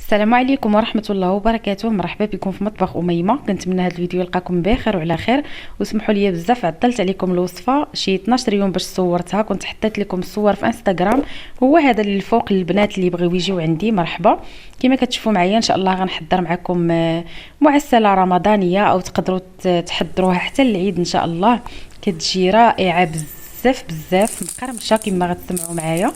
السلام عليكم ورحمة الله وبركاته. مرحبا بكم في مطبخ أميمة. كنتمنى هذا الفيديو يلقاكم بخير وعلى خير، واسمحوا لي بزاف عطلت عليكم الوصفة شي 12 يوم باش صورتها. كنت حطيت لكم الصور في انستغرام، هو هذا اللي الفوق للبنات اللي بغيو يجيو عندي. مرحبا. كما كتشوفوا معايا ان شاء الله غنحضر معكم معسلة رمضانية، او تقدروا تحضروها حتى العيد ان شاء الله. كتجي رائعة بزاف بزاف، مقرمشة كما غتسمعوا معايا،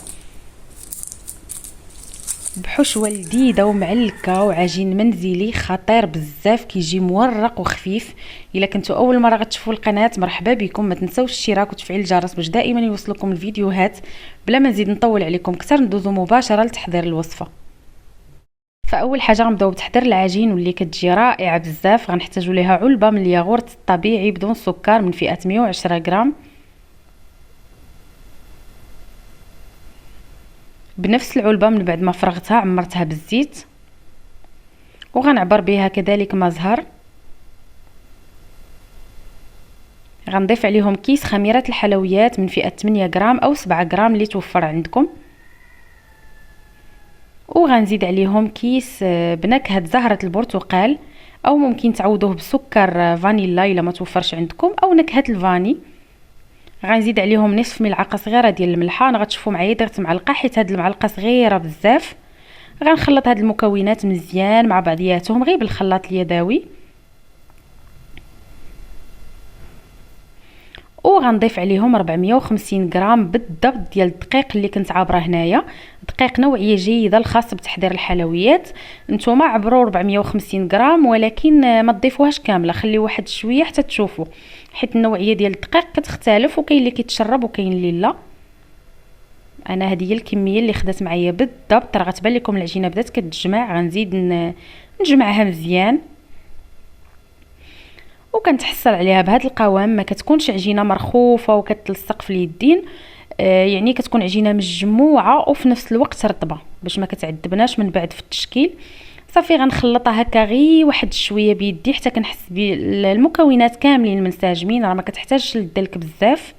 بحشوه لذيذه ومعلكه وعجين منزلي خطير بزاف، كيجي مورق وخفيف. الا كنتوا اول مره غتشوفوا القناه مرحبا بكم، ما تنساوش الاشتراك وتفعيل الجرس باش دائما يوصلكم الفيديوهات. بلا ما نزيد نطول عليكم اكثر، ندوزو مباشره لتحضير الوصفه. فاول حاجه غنبداو بتحضير العجين، واللي كتجي رائعه بزاف. غنحتاجوا ليها علبه من الياغورت الطبيعي بدون سكر من فئه 110 غرام، بنفس العلبه من بعد ما فرغتها عمرتها بالزيت، وغنعبر بها كذلك ما زهر. غنضيف عليهم كيس خميره الحلويات من فئه 8 غرام او 7 غرام اللي توفر عندكم، وغنزيد عليهم كيس بنكهه زهره البرتقال، او ممكن تعوضوه بسكر فانيلا الا ما توفرش عندكم، او نكهه الفاني. غنزيد عليهم نصف ملعقه صغيره ديال الملحه. انا غتشوفوا معايا درت معلقه حيت هاد المعلقه صغيره بزاف. غنخلط هاد المكونات مزيان مع بعضياتهم غير بالخلاط اليدوي، وغنضيف عليهم 450 غرام بالضبط ديال الدقيق اللي كنت عابره هنايا، دقيق نوعيه جيده الخاص بتحضير الحلويات. نتوما عبروا 450 غرام، ولكن ما تضيفوهاش كامله، خليو واحد شويه حتى تشوفوا، حيت النوعيه ديال الدقيق كتختلف، وكاين اللي كيتشرب وكاين اللي لا. انا هذه هي الكميه اللي خدات معايا بالضبط. راه غتبان لكم العجينه بدات كتجمع. غنزيد نجمعها مزيان، وكنتحصل عليها بهذا القوام. ما كتكونش عجينه مرخوفه وكتلصق في اليدين، يعني كتكون عجينه مجموعه وفي نفس الوقت رطبه باش ما كتعذبناش من بعد في التشكيل. صافي غنخلطها هكا غير واحد شويه بيدي حتى كنحس بالمكونات كاملين منسجمين، راه ما كتحتاجش للدلك بزاف.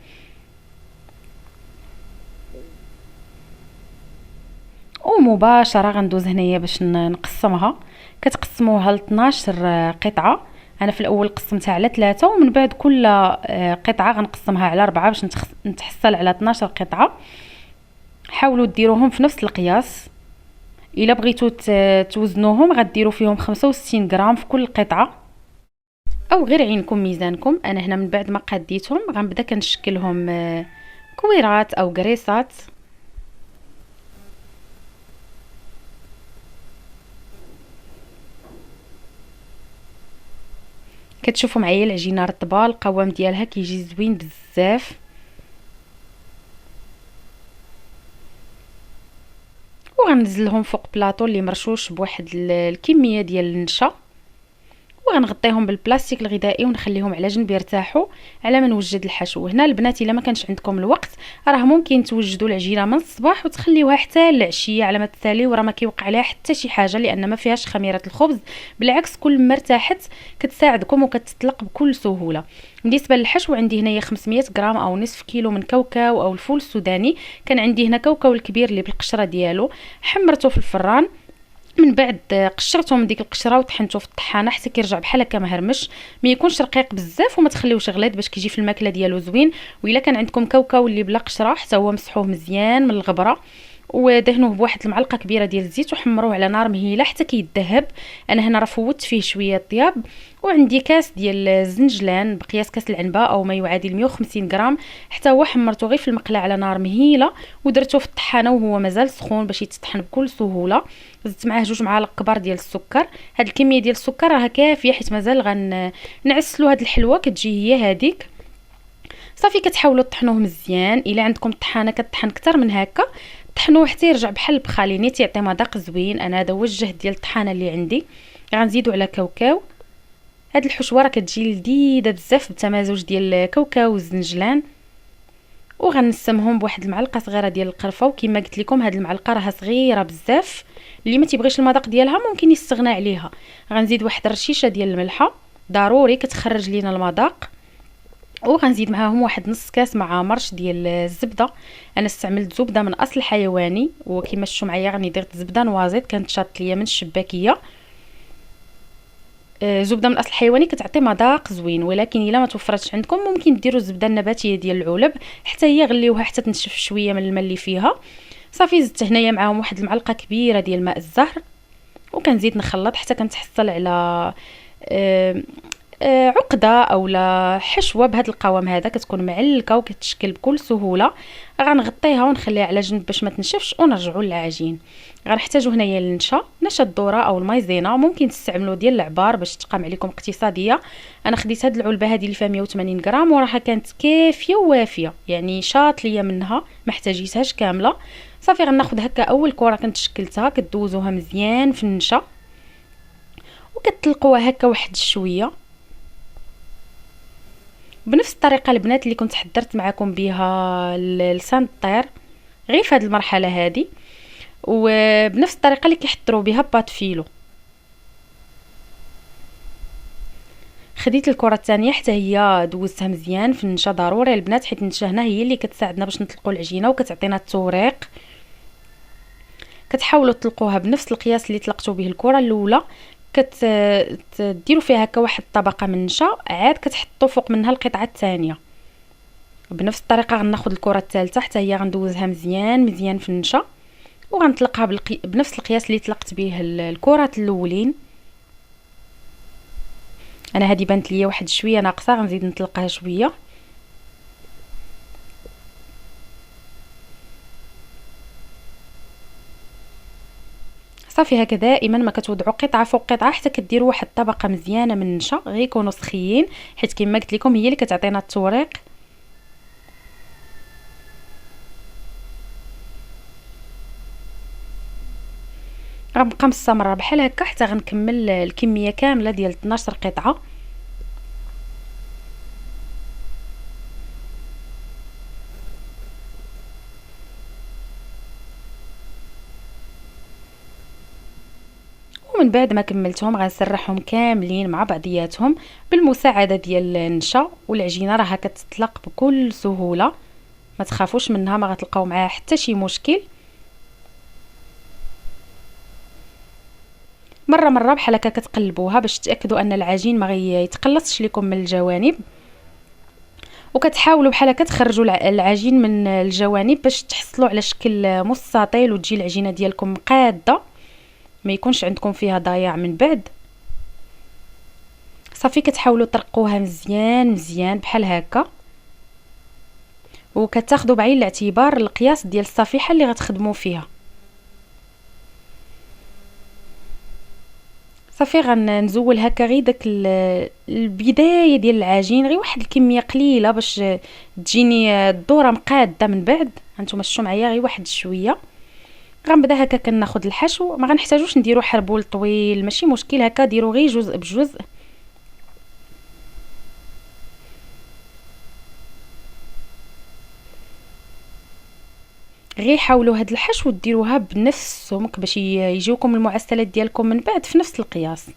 ومباشره غندوز هنايا باش نقسمها. كتقسموها ل 12 قطعه. انا في الاول قسمتها على 3، ومن بعد كل قطعه غنقسمها على 4 باش نتحصل على 12 قطعه. حاولوا ديروهم في نفس القياس. الا بغيتوا توزنوهم غديروا فيهم 65 غرام في كل قطعه، او غير عينكم ميزانكم. انا هنا من بعد ما قديتهم غنبدا كنشكلهم كويرات او قريصات. كتشوفوا معايا العجينه رطبه، القوام ديالها كيجي زوين بزاف. وغنزلهم فوق بلاطو اللي مرشوش بواحد الكميه ديال النشا، وغنغطيهم بالبلاستيك الغذائي ونخليهم على جنب يرتاحوا على ما نوجد الحشو. هنا البنات الا ما كانش عندكم الوقت راه ممكن توجدوا العجينه من الصباح وتخليوها حتى العشيه على ما تسالي، وراه ما كيوقع عليها حتى شي حاجه، لان ما فيهاش خميره الخبز. بالعكس كل ما ارتاحت كتساعدكم وكتطلق بكل سهوله. بالنسبه للحشو عندي هنايا 500 غرام او نصف كيلو من كاوكاو او الفول السوداني. كان عندي هنا كاوكاو الكبير اللي بالقشره ديالو، حمرته في الفران، من بعد قشرته من ديك القشره وطحنته في الطحانه حتى كيرجع بحال هكا مهرمش، ما يكونش رقيق بزاف وما تخليوش غليظ باش كيجي في الماكله ديالو زوين. والا كان عندكم كاوكاو اللي بلا قشره حتى هو مسحوه مزيان من الغبره، ودهنوه بواحد المعلقه كبيره ديال الزيت وحمروه على نار مهيله حتى كيذهب. انا هنا راه فوت فيه شويه طياب. وعندي كاس ديال الزنجلان بقياس كاس العنبه او ما يعادل 150 غرام، حتى هو حمرته غير في المقله على نار مهيله، ودرته في الطحانه وهو مازال سخون باش يتطحن بكل سهوله. زدت معاه 2 معالق كبار ديال السكر. هاد الكميه ديال السكر راها كافيه حيت مازال غنعسلوا هاد الحلوه كتجي هي هذيك. صافي كتحاولوا تطحنوه مزيان. الا عندكم طحانه كطحن اكثر من هكا طحنوه حتى يرجع بحال البخالي، نيت يعطي مذاق زوين. انا هذا هو الجهد ديال الطحانه اللي عندي. غنزيدوا على كاوكاو. هاد الحشوه راه كتجي لذيذه بزاف بالتمازج ديال الكاوكاو والزنجلان. وغنسمهم بواحد المعلقه صغيره ديال القرفه، وكما قلت لكم هاد المعلقه راها صغيره بزاف، اللي ما تيبغيش المذاق ديالها ممكن يستغنى عليها. غنزيد واحد الرشيشه ديال الملحه، ضروري كتخرج لينا المذاق. وغنزيد معاهم واحد نص كاس مع مرش ديال الزبده. انا استعملت زبده من اصل حيواني، وكما شفتوا معايا راني درت زبده نوازيط كانت شاط ليا من الشباكيه. زبده من اصل حيواني كتعطي مذاق زوين، ولكن الا ما توفرتش عندكم ممكن ديروا الزبده النباتيه ديال العلب حتى هي غليوها حتى تنشف شويه من الماء اللي فيها. صافي زدت هنايا معاهم واحد المعلقه كبيره ديال ماء الزهر، وكنزيد نخلط حتى كنتحصل على آه، عقده اولا حشوه بهذا القوام هذا، كتكون معلكه وكتشكل بكل سهوله. غنغطيها ونخليها على جنب باش ما تنشفش، ونرجعوا للعجين. غنحتاجوا هنايا نشا الذره او المايزينا، ممكن تستعملوا ديال العبار باش تقام عليكم اقتصاديه. انا خديت هاد العلبه هذه اللي فيها 180 غرام وراها كانت كافيه ووافيه، يعني شاط ليا منها ما احتاجيتهاش كامله. صافي غناخذ هكا اول كره كنت شكلتها، كدوزوها مزيان في النشا وكتطلقوها هكا واحد شويه بنفس الطريقه البنات اللي كنت حضرت معكم بها لسان الطير، غير في هذه المرحله هذه، وبنفس الطريقه اللي كيحضروا بها بات فيلو. خديت الكره الثانيه حتى هي دوزتها مزيان في النشا، ضروري البنات حيت النشا هنا هي اللي كتساعدنا باش نطلقوا العجينه وكتعطينا التوريق. كتحاولوا تطلقوها بنفس القياس اللي طلقتوا به الكره الاولى، كتديروا فيها هكا واحد الطبقه من النشا، عاد كتحطوا فوق منها القطعه الثانيه. بنفس الطريقه غناخذ الكره الثالثه حتى هي غندوزها مزيان مزيان في النشا، وغنطلقها بنفس القياس اللي طلقت به الكرات الاولين. انا هذه بانت ليا واحد شويه ناقصه، غنزيد نطلقها شويه. صافي هكا دائما ما كتوضعوا قطعه فوق قطعه حتى كديروا واحد الطبقه مزيانه من النشا، غير يكونوا سخيين حيت كما قلت لكم هي اللي كتعطينا التوريق. غنبقى مستمره بحال هكا حتى غنكمل الكميه كامله ديال 12 قطعه. ومن بعد ما كملتهم غنسرحهم كاملين مع بعضياتهم بالمساعده ديال النشا، والعجينه راها كتطلق بكل سهوله، ما تخافوش منها، ما غتلقاو معاها حتى شي مشكل. مره بحال هكا كتقلبوها باش تاكدوا ان العجين ما يتقلصش لكم من الجوانب، وكتحاولوا بحال هكا تخرجوا العجين من الجوانب باش تحصلوا على شكل مستطيل وتجي العجينه ديالكم قاده، ما يكونش عندكم فيها ضياع من بعد. صافي كتحاولوا ترقوها مزيان مزيان بحال هكا، وكتاخذوا بعين الاعتبار القياس ديال الصفيحه اللي غتخدموا فيها. صافي غنزول هكا غير داك البدايه ديال العجين، غير واحد الكميه قليله باش تجيني الذره مقاده من بعد. هانتوما شفتوا معايا غير واحد شويه. غنبدا هكا كناخذ الحشو، ما غنحتاجوش نديرو حربول طويل، ماشي مشكل، هكا ديرو غير جزء بجزء. غير حاولوا هاد الحشو ديروها بنفس السمك باش يجيوكم المعسلات ديالكم من بعد في نفس القياس.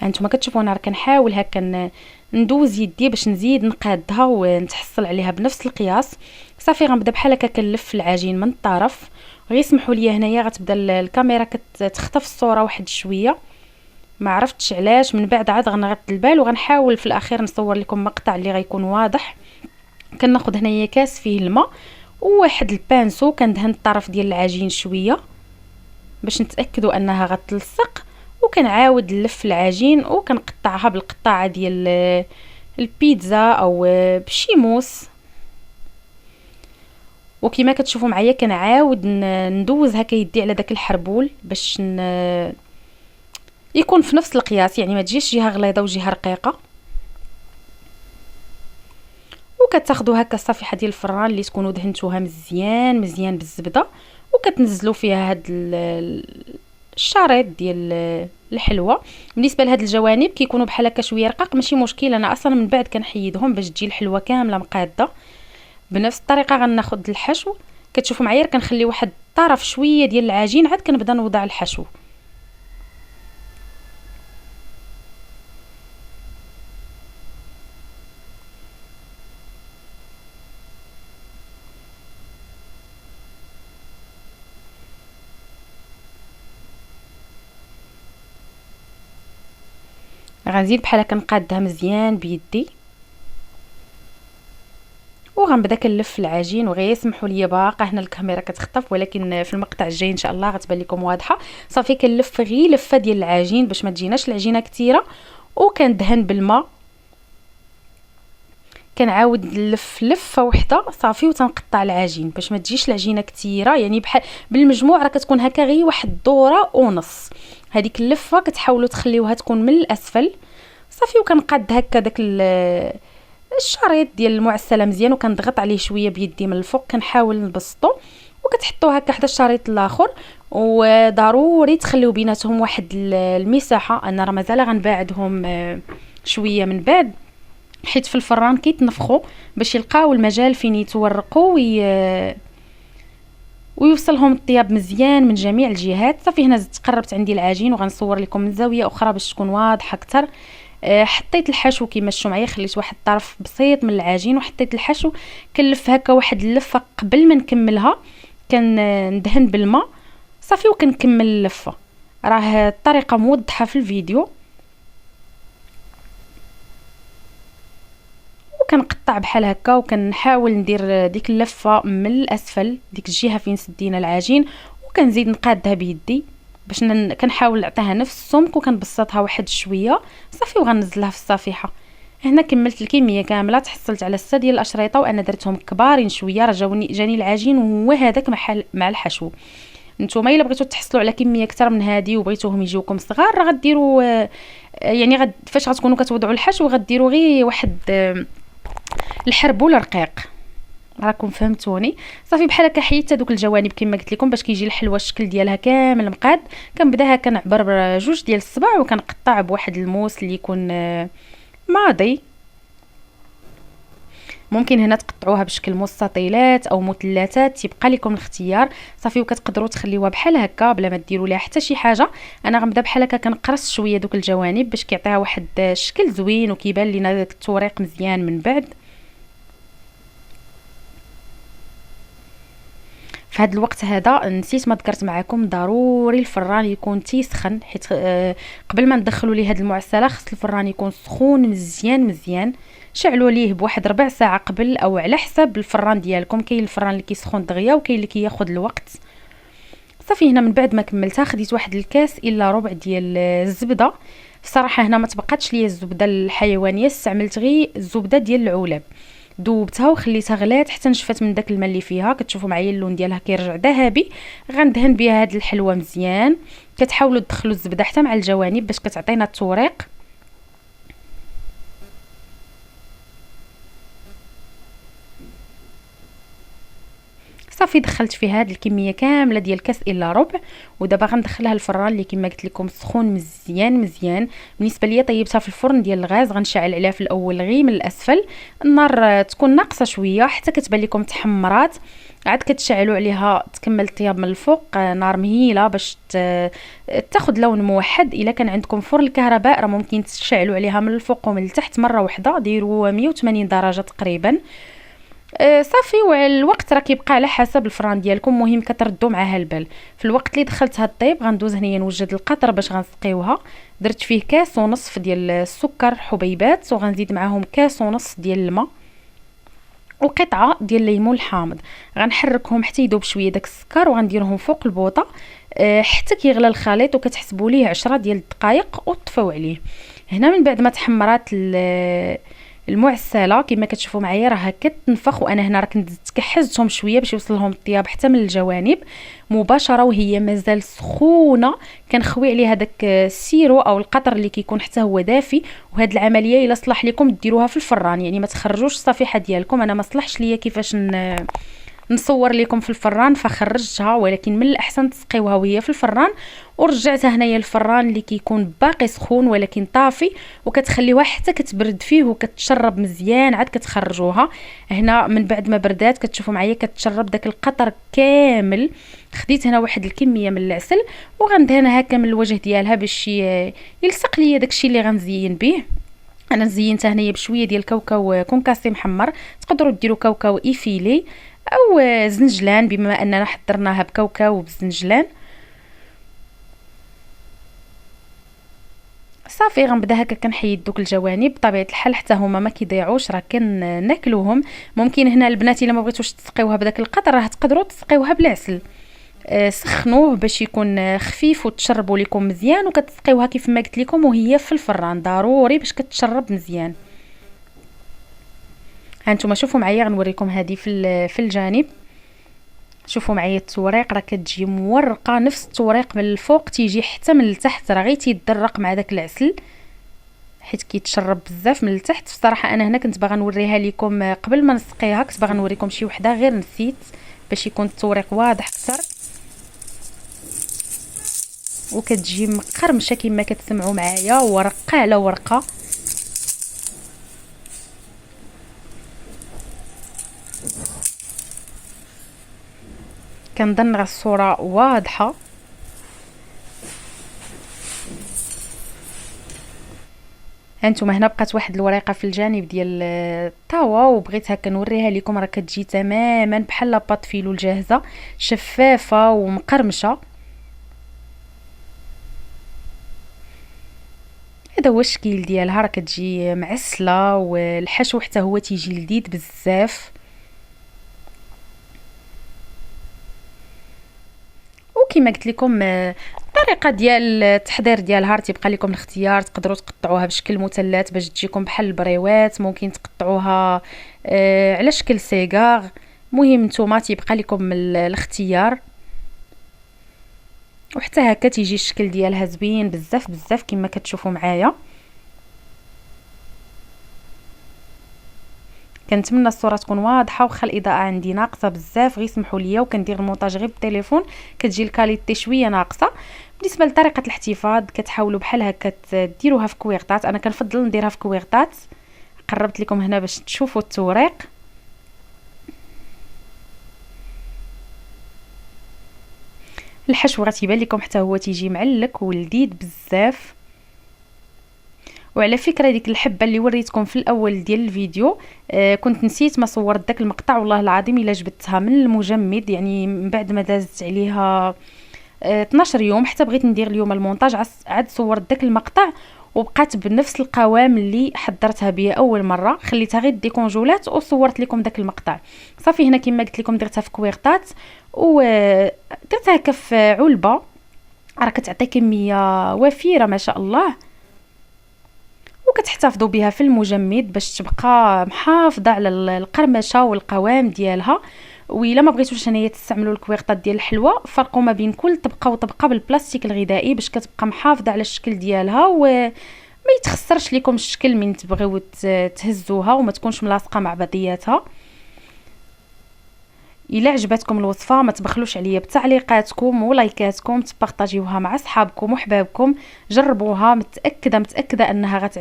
هانتوما كتشوفوا انا راه كنحاول هكا ندوز يدي باش نزيد نقادها ونتحصل عليها بنفس القياس. صافي غنبدا بحال هكا كنلف العجين من الطرف. غير سمحوا لي هنايا غتبدا الكاميرا كتخطف الصوره واحد شويه، ما عرفتش علاش، من بعد عاد غنغط البال وغنحاول في الاخير نصور لكم مقطع اللي غيكون واضح. كناخذ هنايا كاس فيه الماء وواحد البانسو، كندهن الطرف ديال العجين شويه باش نتاكدوا انها غتلصق، وكنعاود نلف العجين وكنقطعها بالقطاعه ديال البيتزا او بشي موس. وكما كتشوفوا معايا كنعاود ندوز هكا يدي على داك الحربول باش يكون في نفس القياس، يعني ما تجيش جهه غليظه وجهه رقيقه. وكتاخذوا هكا الصفيحه ديال الفران اللي تكونوا دهنتوها مزيان مزيان بالزبده، وكتنزلوا فيها هاد الشريط ديال الحلوه. بالنسبه لهاد الجوانب كيكونوا بحال هكا شويه رقاق، ماشي مشكل، انا اصلا من بعد كنحيدهم باش تجي الحلوه كامله مقاده. بنفس الطريقه غناخذ الحشو، كتشوفوا معايا كنخلي واحد الطرف شويه ديال العجين، عاد كنبدا نوضع الحشو. غنزيد بحال هكا نقادها مزيان بيدي وغنبدا كنلف العجين. وغير سمحوا لي باقا هنا الكاميرا كتخطف، ولكن في المقطع الجاي ان شاء الله غتبان لكم واضحه. صافي كنلف غير لفه ديال العجين باش ما تجيناش العجينه كثيره، وكندهن بالماء. كنعاود نلف لفه وحده صافي وتنقطع العجين باش ما تجيش العجينه كثيره، يعني بحال بالمجموع راه كتكون هكا غير واحد الدوره ونص. هذيك اللفه كتحاولوا تخليوها تكون من الاسفل صافي. وكنقاد هكا داك الشريط ديال المعسله مزيان وكنضغط عليه شويه بيدي من الفوق، كنحاول نبسطو وكتحطوه هكا حدا الشريط الاخر. وضروري تخليو بيناتهم واحد المساحه، انا راه مازال غنباعدهم شويه من بعد، حيت في الفران كيتنفخوا باش يلقاو المجال فين يتورقوا ويوصلهم الطياب مزيان من جميع الجهات. صافي هنا زدت قربت عندي العجين وغنصور لكم من زاويه اخرى باش تكون واضحه اكثر. حطيت الحشو كما شفتوا معايا، خليت واحد الطرف بسيط من العجين وحطيت الحشو. كنلف هكا واحد اللفه قبل ما نكملها كندهن بالماء صافي وكنكمل اللفه. راه الطريقه موضحه في الفيديو. وكنقطع بحال هكا وكنحاول ندير ديك اللفه من الاسفل ديك الجهه فين سدينا العجين، وكنزيد نقادها بيدي باش كنحاول نعطيها نفس السمك وكنبسطها واحد شويه صافي وغنزلها في الصفيحه. هنا كملت الكميه كامله، تحصلت على 6 ديال الاشريطه وانا درتهم كبارين شويه، راه جاني العجين وهو هذاك مع الحشو. نتوما الا بغيتو تحصلوا على كميه اكثر من هذه وبغيتوهم يجيوكم صغار راه غديروا يعني فاش غتكونوا كتوضعوا الحشو غديروا غير واحد الحربول رقيق. راكم فهمتوني؟ صافي بحال هكا حيدت هذوك الجوانب كما قلت لكم باش كيجي الحلوه الشكل ديالها كامل مقاد. كنبدا هكا نعبر بجوج ديال الصباع وكنقطع بواحد الموس اللي يكون ماضي. ممكن هنا تقطعوها بشكل مستطيلات او مثلثات، يبقى لكم الاختيار. صافي وكتقدروا تخليوها بحال هكا بلا ما ديروا ليها حتى شي حاجه. انا غنبدا بحال هكا كنقرص شويه دوك الجوانب باش كيعطيها واحد الشكل زوين وكيبان لينا داك التوريق مزيان من بعد. في هذا الوقت هذا نسيت ما ذكرت معكم ضروري الفران يكون تيسخن، حيت قبل ما ندخلوا ليه هذه المعسله خص الفران يكون سخون مزيان. شعلوا ليه بواحد ربع ساعه قبل او على حسب الفران ديالكم. كاين الفران اللي كيسخن دغيا وكاين اللي كياخذ الوقت. صافي هنا من بعد ما كملتها خديت واحد الكاس الا ربع ديال الزبده. الصراحه هنا ما تبقاتش ليا الزبده الحيوانيه، استعملت غير الزبده ديال العلب، دوبتها وخليتها غلات حتى نشفت من داك الماء اللي فيها. كتشوفوا معايا اللون ديالها كيرجع ذهبي. غندهن بها هاد الحلوه مزيان. كتحاولوا تدخلوا الزبده حتى مع الجوانب باش كتعطينا التوريق. صافي دخلت فيها هاد الكميه كامله ديال كاس الا ربع، ودابا غندخلها الفران اللي كما قلت لكم سخون مزيان. بالنسبه ليا طيبتها في الفرن ديال الغاز، غنشعل عليها في الاول غير من الاسفل، النار تكون ناقصه شويه حتى كتبان لكم تحمرات. عاد كتشعلوا عليها تكمل الطياب من الفوق نار مهيله باش تاخذ لون موحد. الا كان عندكم فرن الكهرباء راه ممكن تشعلوا عليها من الفوق ومن التحت مره واحده، ديروا 180 درجه تقريبا. صافي. والوقت راه كيبقى على حسب الفران ديالكم، مهم كتردوا معاها البال. في الوقت اللي دخلتها الطيب غندوز هنايا نوجد القطر باش غنسقيوها. درت فيه كاس ونصف ديال السكر حبيبات، وغنزيد معاهم كاس ونص ديال الماء وقطعه ديال الليمون الحامض. غنحركهم حتى يذوب شويه داك السكر وغنديرهم فوق البوطه حتى كيغلى الخليط، وكتحسبوا ليه 10 ديال الدقائق وتطفوا عليه. هنا من بعد ما تحمرات المعسله كما كتشوفوا معايا راه كتنفخ، وانا هنا راه كنت كحزتهم شويه باش يوصل لهم الطياب حتى من الجوانب مباشره وهي مازال سخونه. كنخوي عليها داك السيرو او القطر اللي كيكون حتى هو دافي. وهاد العمليه الا صلح لكم ديروها في الفران، يعني ما تخرجوش الصفيحه ديالكم. انا ما صلحش ليا كيفاش نصور لكم في الفران فخرجتها، ولكن من الاحسن تسقيوها وهي في الفران. ورجعتها هنايا الفران اللي كيكون باقي سخون ولكن طافي، وكتخليوها حتى كتبرد فيه وكتشرب مزيان. عاد كتخرجوها هنا من بعد ما بردات كتشوفوا معايا كتشرب داك القطر كامل. خديت هنا واحد الكميه من العسل وغندهنها هكا من الوجه ديالها باش يلصق ليا داكشي اللي غنزين به. انا زينتها هنايا بشويه ديال كاوكاو كونكاسي محمر، تقدروا ديروا كاوكاو ايفيلي او زنجلان بما اننا حضرناها بكاوكاو وبزنجلان. صافي غنبدا هكا كنحيد دوك الجوانب بطبيعه الحال حتى هما ما كيضيعوش، راه كناكلوهم. ممكن هنا البنات الا ما بغيتوش تسقيوها بداك القطر راه تقدروا تسقيوها بالعسل، سخنوه باش يكون خفيف وتشربوا لكم مزيان، وكتسقيوها كيف ما قلت لكم وهي في الفران ضروري باش كتشرب مزيان. هانتوما شوفوا معايا غنوريكم هذه في الجانب. شوفوا معايا التوريق راه كتجي مورقه نفس التوريق من الفوق تيجي حتى من التحت، راه غير تيدرق مع داك العسل حيت كيتشرب بزاف من التحت. بصراحه انا هنا كنت باغا نوريها لكم قبل ما نسقيها، كنت باغا نوريكم شي وحده غير نسيت باش يكون التوريق واضح اكثر. وكتجي مقرمشه كما كتسمعوا معايا، ورقه على ورقه. كنظن راه الصوره واضحه. هانتوما هنا بقات واحد الوريقه في الجانب ديال الطاوه وبغيت هكا نوريها لكم، راه كتجي تماما بحال لاباط فيلو الجاهزه، شفافه ومقرمشه. هذا هو الشكل ديالها، راه كتجي معسله والحشو حتى هو تيجي لذيذ بزاف. وكما قلت لكم الطريقه ديال التحضير ديالها تيبقى لكم الاختيار، تقدروا تقطعوها بشكل مثلث باش تجيكم بحال البريوات، ممكن تقطعوها على شكل سيغار، مهم نتوما تيبقى لكم الاختيار. وحتى هكا تيجي الشكل ديالها زوين بزاف بزاف كما كتشوفوا معايا. كنتمنى الصوره تكون واضحه، وخا الاضاءه عندي ناقصه بزاف غير سمحوا لي، وكندير المونتاج غير بالتليفون كتجي الكاليتي شويه ناقصه. بالنسبه لطريقه الاحتفاظ كتحاولوا بحال هكا ديروها في كويغطات، انا كنفضل نديرها في كويغطات. قربت لكم هنا باش تشوفوا التوريق. الحشو غتيبان لكم حتى هو تيجي معلك ولذيذ بزاف. وعلى فكره ديك الحبه اللي وريتكم في الاول ديال الفيديو كنت نسيت ما صورت داك المقطع، والله العظيم الا جبتها من المجمد، يعني من بعد ما دازت عليها 12 يوم حتى بغيت ندير اليوم المونتاج عاد صورت داك المقطع وبقات بنفس القوام اللي حضرتها بيه اول مره، خليتها غير ديكونجولات وصورت لكم داك المقطع. صافي هنا كما قلت لكم درتها في كويغطات ودرتها هكا في علبه، راه كتعطي كميه وفيره ما شاء الله، وكتحتفظوا بها في المجمد باش تبقى محافظه على القرمشه والقوام ديالها. وإلا ما بغيتوش هنايا تستعملوا الكويغطات ديال الحلوى، فرقوا ما بين كل طبقه وطبقه بالبلاستيك الغذائي باش كتبقى محافظه على الشكل ديالها وما يتخسرش لكم الشكل من تبغيو تهزوها وما تكونش ملاصقه مع بعضياتها. الا عجبتكم الوصفه ما تبخلوش عليا بتعليقاتكم ولايكاتكم، تبارطاجيوها مع اصحابكم وحبابكم، جربوها، متاكده انها غتعجبكم.